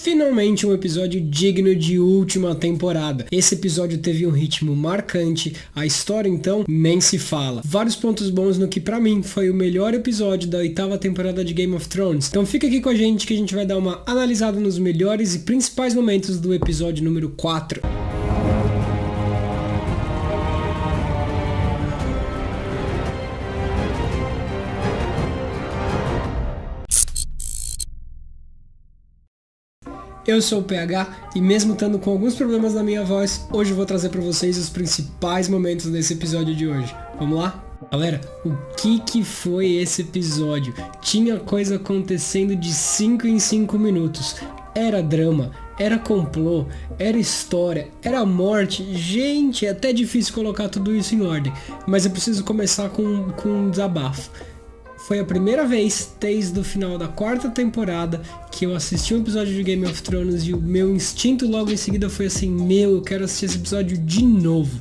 Finalmente um episódio digno de última temporada. Esse episódio teve um ritmo marcante, a história então nem se fala. Vários pontos bons no que pra mim foi o melhor episódio da 8ª temporada de Game of Thrones. Então fica aqui com a gente que a gente vai dar uma analisada nos melhores e principais momentos do episódio número 4. Eu sou o PH e mesmo estando com alguns problemas na minha voz, hoje eu vou trazer para vocês os principais momentos desse episódio de hoje. Vamos lá? Galera, o que foi esse episódio? Tinha coisa acontecendo de 5 em 5 minutos. Era drama, era complô, era história, era morte. Gente, é até difícil colocar tudo isso em ordem, mas eu preciso começar com um desabafo. Foi a primeira vez, desde o final da 4ª temporada, que eu assisti um episódio de Game of Thrones e o meu instinto logo em seguida foi assim, eu quero assistir esse episódio de novo.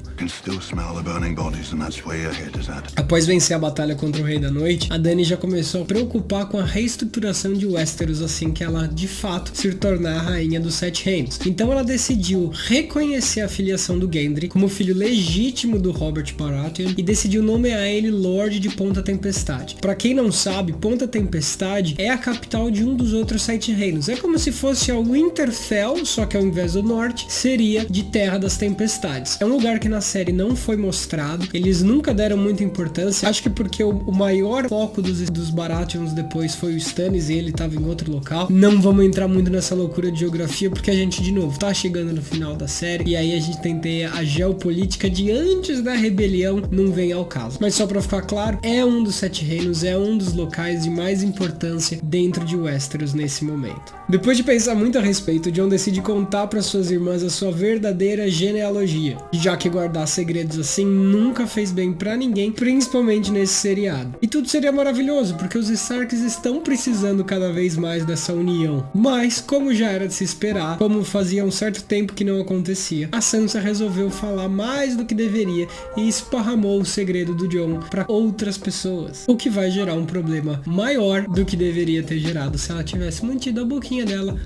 Após vencer a batalha contra o Rei da Noite, a Dany já começou a preocupar com a reestruturação de Westeros assim que ela, de fato, se tornar a Rainha dos Sete Reinos. Então ela decidiu reconhecer a filiação do Gendry como filho legítimo do Robert Baratheon e decidiu nomear ele Lorde de Ponta Tempestade. Pra quem não sabe, Ponta Tempestade é a capital de um dos outros Sete Reinos. É como se fosse a Winterfell, só que ao invés do norte, seria de Terra das Tempestades. É um lugar que na série não foi mostrado, eles nunca deram muita importância, acho que porque o maior foco dos Baratheons depois foi o Stannis e ele estava em outro local. Não vamos entrar muito nessa loucura de geografia, porque a gente, de novo, tá chegando no final da série, e aí a gente tem que ter a geopolítica de antes da rebelião, não vem ao caso. Mas só pra ficar claro, é um dos Sete Reinos, é um dos locais de mais importância dentro de Westeros nesse momento. Depois de pensar muito a respeito, Jon decide contar para suas irmãs a sua verdadeira genealogia, já que guardar segredos assim nunca fez bem para ninguém, principalmente nesse seriado. E tudo seria maravilhoso, porque os Starks estão precisando cada vez mais dessa união. Mas, como já era de se esperar, como fazia um certo tempo que não acontecia, a Sansa resolveu falar mais do que deveria e esparramou o segredo do Jon para outras pessoas, o que vai gerar um problema maior do que deveria ter gerado se ela tivesse mantido a boquinha dela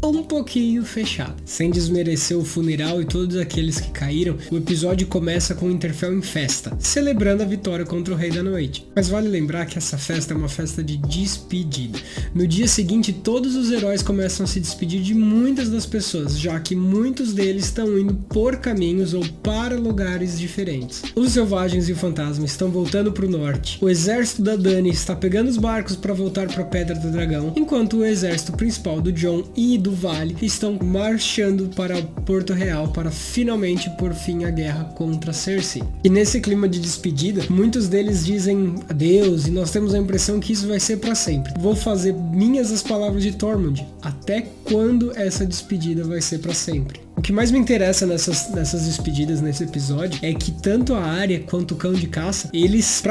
um pouquinho fechada. Sem desmerecer o funeral e todos aqueles que caíram, o episódio começa com o Winterfell em festa, celebrando a vitória contra o Rei da Noite. Mas vale lembrar que essa festa é uma festa de despedida. No dia seguinte, todos os heróis começam a se despedir de muitas das pessoas, já que muitos deles estão indo por caminhos ou para lugares diferentes. Os selvagens e o fantasma estão voltando para o norte. O exército da Dany está pegando os barcos para voltar para a Pedra do Dragão, enquanto o exército principal do Jon e do Vale estão marchando para Porto Real para finalmente pôr fim à guerra contra Cersei. E nesse clima de despedida, muitos deles dizem adeus e nós temos a impressão que isso vai ser para sempre. Vou fazer minhas as palavras de Tormund. Até quando essa despedida vai ser para sempre? O que mais me interessa nessas despedidas nesse episódio é que tanto a Arya quanto o Cão de Caça, eles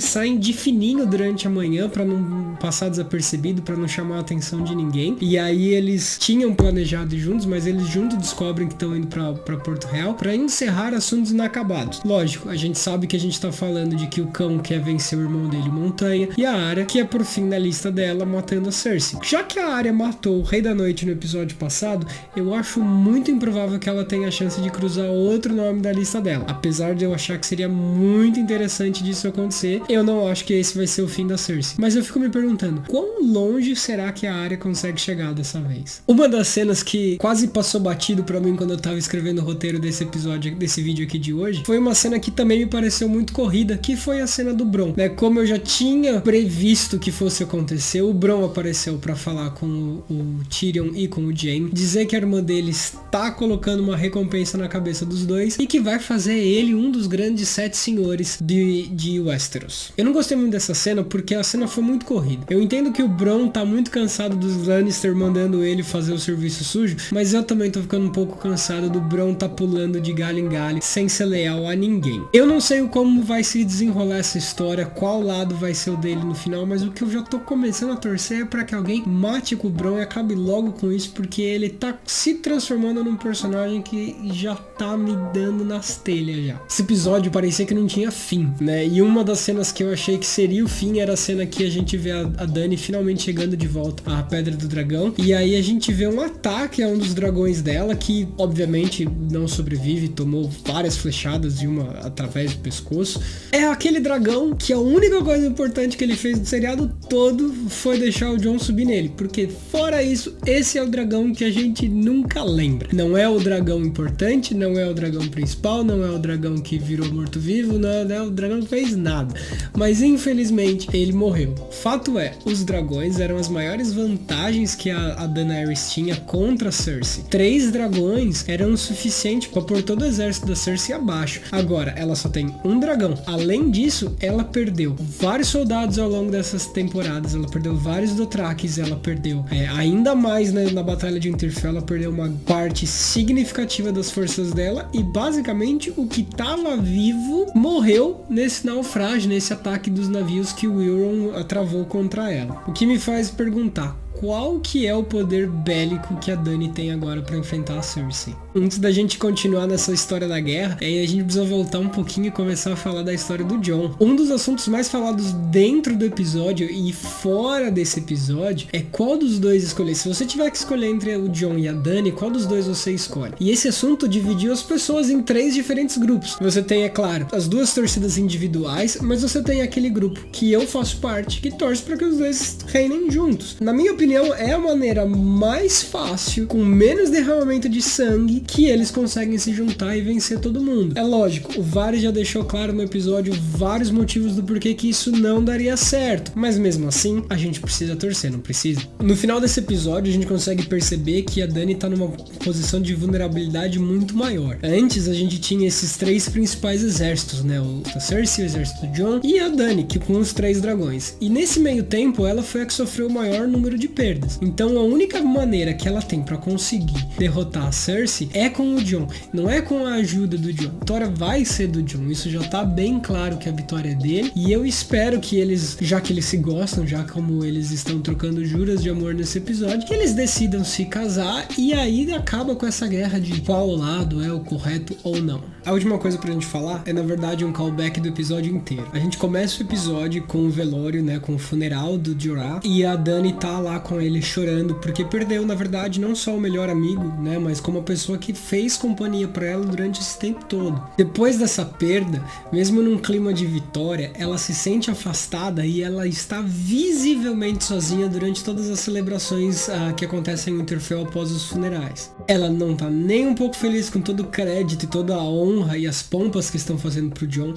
saem de fininho durante a manhã para não passar desapercebido, para não chamar a atenção de ninguém. E aí eles tinham planejado ir juntos, mas eles juntos descobrem que estão indo para Porto Real para encerrar assuntos inacabados. Lógico, a gente sabe que a gente tá falando de que o Cão quer vencer o irmão dele, Montanha, e a Arya, que é por fim na lista dela, matando a Cersei. Já que a Arya matou o Rei da Noite no episódio passado, eu acho muito improvável que ela tenha a chance de cruzar outro nome da lista dela. Apesar de eu achar que seria muito interessante disso acontecer, eu não acho que esse vai ser o fim da Cersei. Mas eu fico me perguntando, quão longe será que a Arya consegue chegar dessa vez? Uma das cenas que quase passou batido pra mim quando eu tava escrevendo o roteiro desse episódio, desse vídeo aqui de hoje, foi uma cena que também me pareceu muito corrida, que foi a cena do Bronn, né? Como eu já tinha previsto que fosse acontecer, o Bronn apareceu pra falar com o Tyrion e com o Jaime, dizer que a irmã dele está colocando uma recompensa na cabeça dos dois e que vai fazer ele um dos grandes 7 senhores de Westeros. Eu não gostei muito dessa cena porque a cena foi muito corrida. Eu entendo que o Bronn tá muito cansado dos Lannister mandando ele fazer o serviço sujo, mas eu também tô ficando um pouco cansado do Bronn tá pulando de galho em galho sem ser leal a ninguém. Eu não sei como vai se desenrolar essa história, qual lado vai ser o dele no final, mas o que eu já tô começando a torcer é pra que alguém mate com o Bronn e acabe logo com isso, porque ele tá se transformando num um personagem que já tá me dando nas telhas já. Esse episódio parecia que não tinha fim, né? E uma das cenas que eu achei que seria o fim era a cena que a gente vê a Dani finalmente chegando de volta à Pedra do Dragão. E aí a gente vê um ataque a um dos dragões dela, que obviamente não sobrevive, tomou várias flechadas e uma através do pescoço. É aquele dragão que a única coisa importante que ele fez do seriado todo foi deixar o Jon subir nele, porque fora isso, esse é o dragão que a gente nunca lembra. Não é o dragão importante, não é o dragão principal, não é o dragão que virou morto-vivo, não é o dragão que fez nada. Mas infelizmente ele morreu. Fato é, os dragões eram as maiores vantagens que a Daenerys tinha contra a Cersei. 3 dragões eram o suficiente para pôr todo o exército da Cersei abaixo. Agora, ela só tem um dragão. Além disso, ela perdeu vários soldados ao longo dessas temporadas, ela perdeu vários Dothrakis, ela perdeu ainda mais, né, na Batalha de Winterfell, ela perdeu uma parte significativa das forças dela e basicamente o que tava vivo morreu nesse naufrágio, nesse ataque dos navios que o Euron travou contra ela. O que me faz perguntar, qual que é o poder bélico que a Dany tem agora para enfrentar a Cersei? Antes da gente continuar nessa história da guerra, a gente precisa voltar um pouquinho e começar a falar da história do Jon. Um dos assuntos mais falados dentro do episódio e fora desse episódio é qual dos dois escolher. Se você tiver que escolher entre o Jon e a Dany, qual dos dois você escolhe? E esse assunto dividiu as pessoas em 3 diferentes grupos. Você tem, é claro, as 2 torcidas individuais, mas você tem aquele grupo que eu faço parte, que torce para que os dois reinem juntos. Na minha opinião, é a maneira mais fácil, com menos derramamento de sangue, que eles conseguem se juntar e vencer todo mundo. É lógico, o Varys já deixou claro no episódio vários motivos do porquê que isso não daria certo, mas mesmo assim, a gente precisa torcer, não precisa? No final desse episódio, a gente consegue perceber que a Dany tá numa posição de vulnerabilidade muito maior. Antes, a gente tinha esses 3 principais exércitos, né? O da Cersei, o exército do Jon e a Dany, que com os 3 dragões. E nesse meio tempo, ela foi a que sofreu o maior número de perdas. Então, a única maneira que ela tem pra conseguir derrotar a Cersei é com o Jon, não é com a ajuda do Jon. A vitória vai ser do Jon, isso já tá bem claro que a vitória é dele, e eu espero que eles, já que eles se gostam, já como eles estão trocando juras de amor nesse episódio, que eles decidam se casar e aí acaba com essa guerra de qual lado é o correto ou não. A última coisa pra gente falar é, na verdade, um callback do episódio inteiro. A gente começa o episódio com o velório, né, com o funeral do Jorah, e a Dany tá lá com ele chorando, porque perdeu, na verdade, não só o melhor amigo, né, mas como a pessoa que fez companhia pra ela durante esse tempo todo. Depois dessa perda, mesmo num clima de vitória, ela se sente afastada e ela está visivelmente sozinha durante todas as celebrações que acontecem em Winterfell após os funerais. Ela não tá nem um pouco feliz com todo o crédito e toda a honra e as pompas que estão fazendo pro Jon.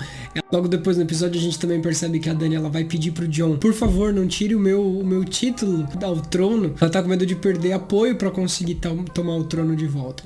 Logo depois no episódio a gente também percebe que a Dany, ela vai pedir pro Jon, por favor, não tire o meu título ao trono. Ela tá com medo de perder apoio pra conseguir tomar o trono de volta.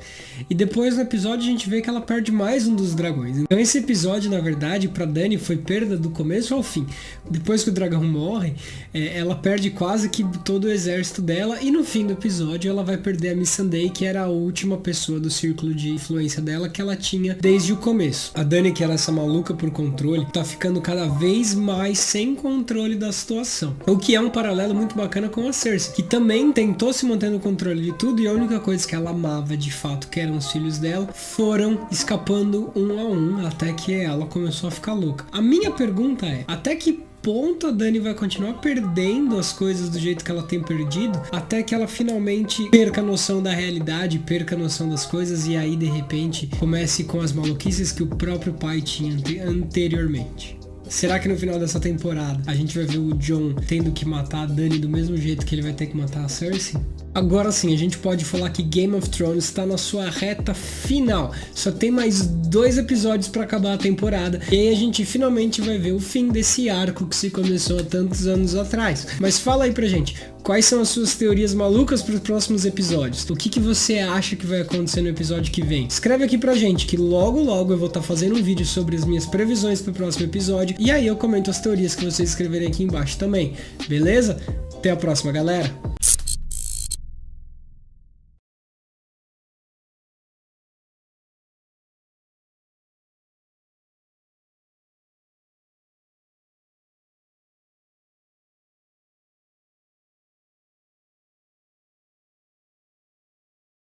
E depois no episódio a gente vê que ela perde mais um dos dragões. Então esse episódio, na verdade, pra Dany foi perda do começo ao fim. Depois que o dragão morre, ela perde quase que todo o exército dela, e no fim do episódio ela vai perder a Missandei, que era a última pessoa do círculo de influência dela que ela tinha desde o começo. A Dany, que era essa maluca por controle, tá ficando cada vez mais sem controle da situação. O que é um paralelo muito bacana com a Cersei, que também tentou se manter no controle de tudo, e a única coisa que ela amava de fato, que eram os filhos dela, foram escapando um a um, até que ela começou a ficar louca. A minha pergunta é, até que ponto a Dany vai continuar perdendo as coisas do jeito que ela tem perdido, até que ela finalmente perca a noção da realidade, perca a noção das coisas, e aí de repente comece com as maluquices que o próprio pai tinha anteriormente? Será que no final dessa temporada a gente vai ver o Jon tendo que matar a Dany do mesmo jeito que ele vai ter que matar a Cersei? Agora sim, a gente pode falar que Game of Thrones está na sua reta final. Só tem mais 2 episódios para acabar a temporada. E aí a gente finalmente vai ver o fim desse arco que se começou há tantos anos atrás. Mas fala aí pra gente, quais são as suas teorias malucas para os próximos episódios? O que você acha que vai acontecer no episódio que vem? Escreve aqui pra gente, que logo eu vou estar fazendo um vídeo sobre as minhas previsões para o próximo episódio. E aí eu comento as teorias que vocês escreverem aqui embaixo também. Beleza? Até a próxima, galera!